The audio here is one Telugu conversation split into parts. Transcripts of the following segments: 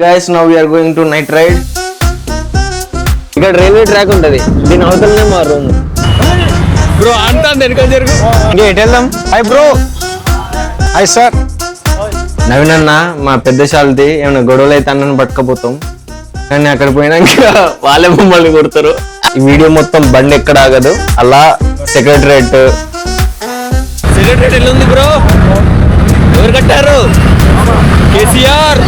Guys, now we are going to night ride. ఇక్కడ రైల్వే ట్రాక్ ఉంటది, దీని అవతలనే మా రూమ్. బ్రో అంతా వెనక జరుగు. ఇంకా ఎటు వెళ్దాం? Hi bro. Hi sir. Naveen అన్న మా పెద్ద శాలది ఏమైనా గొడవలు అయితే అన్నని పట్టుకపోతాం, కానీ అక్కడ పోయినాక వాళ్ళే మమ్మల్ని కొడతారు. ఈ వీడియో మొత్తం బండి ఎక్కడ ఆగదు. అలా సెక్రటరేట్ ఎల్లు ఉంది బ్రో. ఎవరు కట్టారు? కేసీఆర్.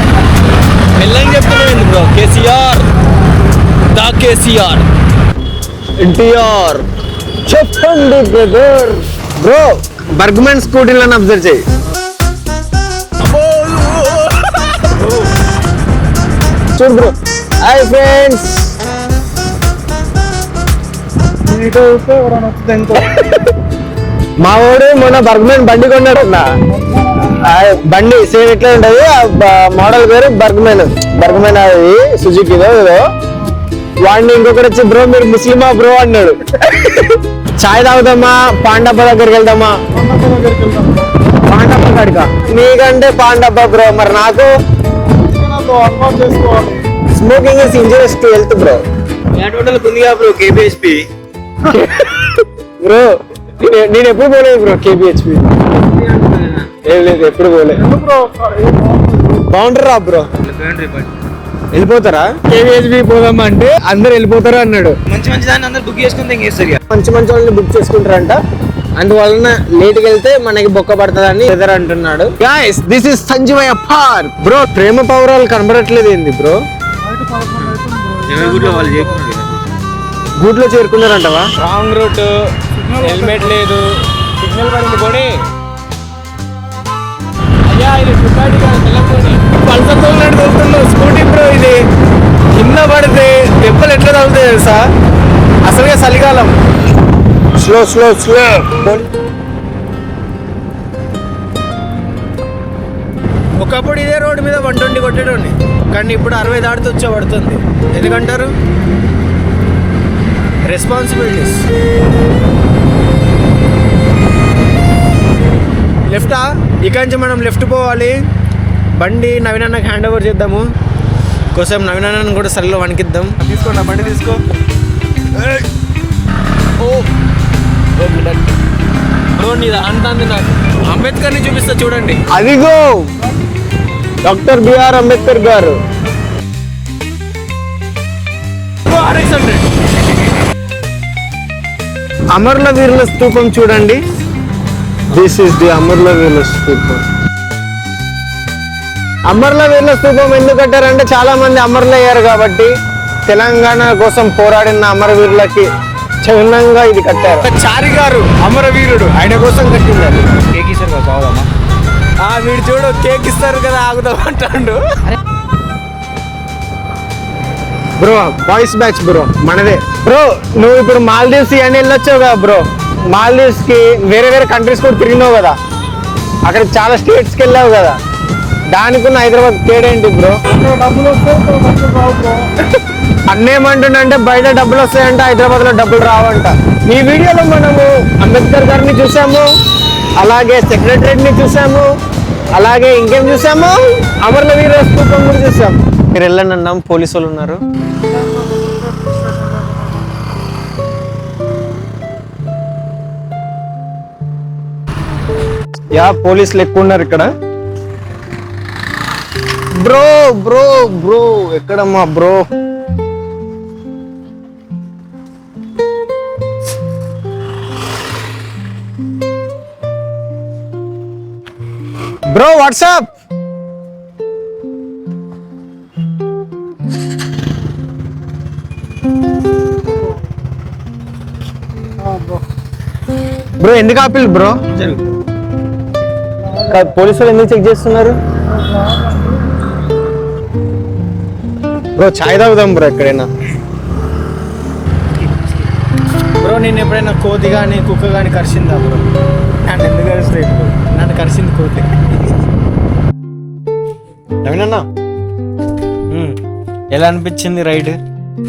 వెళ్ళని చెప్తున్నాను బ్రో. కేసీఆర్ దా కేసీఆర్ ఎన్టీఆర్. చెప్పండి బ్రదర్. బ్రో బర్గ్మన్ స్కూటీలను అబ్జర్వ్ చేయి. చూడు బ్రో. Hi friends. మా వాడు మొన్న బర్గ్మన్ బండి కొన్నాడు. బండి సేమ్ ఎట్లా ఉంటది, మోడల్ పేరు బర్గ్మన్. బర్గ్మన్ అది సుజుకిదో ఏదో. వాడిని ఇంకొకటి వచ్చి బ్రో మీరు ముస్లిమా బ్రో అన్నాడు. చాయ్ తాగుదామా, పాండబ్బా దగ్గరికి వెళ్దామా? పాండబ్బా కాడికా? నీకంటే పాండబ్బా బ్రో. మరి నాకు smoking is injurious to health bro. ఉందిగా బ్రో కేబిహెచ్పి. బ్రో నేను ఎప్పుడు పోలేదు బ్రో కేబిహెచ్పి. ఏం లేదు, ఎప్పుడు పోలేదు. బాగుంటారా బ్రో? వెళ్ళిపోతారా? కేవీహెచ్బి పోదామా అంటే అందరు వెళ్ళిపోతారు అన్నాడు. మంచి మంచి దాన్ని అందరు బుక్ చేసుకుంటే మంచి మంచి వాళ్ళని బుక్ చేసుకుంటారంట. అందువలన లేట్ గా వెళ్తే మనకి బొక్క పడుతుందని ఎదర్ అంటున్నాడు. Guys this is Sanjeevaiah park. Bro ప్రేమ పౌరాలు కనబడట్లేదు ఏంది బ్రో? గూట్లో చేరుకున్నారంటవా? రాంగ్ రూట్, హెల్మెట్ లేదు, సిగ్నల్ పడింది పోనీ. అయ్యా ఇది పల్సర్ తోలుతున్నాడు స్కూటీ బ్రో. ఇది కింద పడితే దెబ్బలు ఎట్లా తగులుతాయి తెలుసా? అసలుగా చలికాలం. Slow slow slow. ఒకప్పుడు ఇదే రోడ్డు మీద 120 కొట్టేటోని, కానీ ఇప్పుడు 60 దాటితే వచ్చే పడుతుంది. ఎందుకంటారు? రెస్పాన్సిబిలిటీస్. లెఫ్టా? ఇక్కడి నుంచి మనం లెఫ్ట్ పోవాలి. బండి నవీన్ అన్నకి హ్యాండ్ ఓవర్ చేద్దాము. కోసం నవీన్ అన్నని కూడా సరిలో వణికిద్దాం. తీసుకోండి బండి తీసుకో. అంటుంది నాకు. అంబేద్కర్ని చూపిస్తా చూడండి. అదిగో డాక్టర్ బిఆర్ అంబేద్కర్ గారు. అమరుల వీరుల స్తూపం చూడండి. దిస్ ఇస్ ది అమరుల వీరుల స్తూపం. అమరుల వీరుల స్తూపం ఎందుకు కట్టారంటే చాలా మంది అమరులు అయ్యారు కాబట్టి, తెలంగాణ కోసం పోరాడిన అమరవీరులకి చిహ్నంగా ఇది కట్టారు. చారి గారు అమరవీరుడు, ఆయన కోసం కట్టింది. కేక్ ఇస్తారు కదా, కావాలమ్మా. వీడు చూడు కేక్ ఇస్తారు కదా ఆగుదాం అంటాడు. బ్రో బాయ్స్ బ్యాచ్ బ్రో మనదే. బ్రో నువ్వు ఇప్పుడు మాల్దీవ్స్ ఇవన్నీ వెళ్ళొచ్చావు కదా బ్రో. మాల్దీవ్స్ కి వేరే వేరే కంట్రీస్ కూడా తిరిగినావు కదా, అక్కడ చాలా స్టేట్స్కి వెళ్ళావు కదా. దానికున్న హైదరాబాద్ తేడేంటి బ్రో? అన్నేమంటుండంటే బయట డబ్బులు వస్తాయంట, హైదరాబాద్ లో డబ్బులు రావంట. ఈ వీడియోలో మనము అంబేద్కర్ గారిని చూసాము, అలాగే సెక్రటరేట్ ని చూసాము, అలాగే ఇంకేం చూసాము, అమరుల వీర స్తూపం కూడా చూసాము. మీరు వెళ్ళండి అన్నాం, పోలీసు వాళ్ళు ఉన్నారు. యా పోలీసులు ఎక్కువ ఉన్నారు ఇక్కడ. బ్రో బ్రో బ్రో ఎక్కడమ్మా బ్రో? Bro WhatsApp. బ్రో ఎందుకు ఆపిల్ బ్రో? పోలీసులు ఎందుకు చెక్ చేస్తున్నారు బ్రో? చాయ్ తాగుదాం బ్రో ఎక్కడైనా. బ్రో నేను ఎప్పుడైనా కోతి కానీ కుక్క కానీ కరిచిందా బ్రో? నన్ను ఎందుకు కరుస్తాయి బ్రో? నన్ను కరిచింది కోతి. నవీనన్నా ఎలా అనిపించింది రైడ్?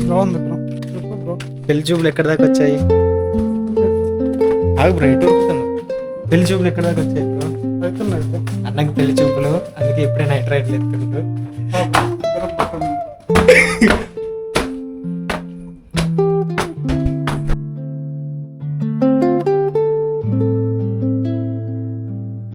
బాగుంది బ్రో. పెళ్లి చూపులు ఎక్కడి దాకా వచ్చాయి? ఆగు బ్రో, ఎటు పెళ్లి చూపులు ఎక్కడి దాకా వచ్చాయి? అన్నకి పెళ్లి చూపులు, అందుకే ఇప్పుడే నైట్ రైడ్ లేదు.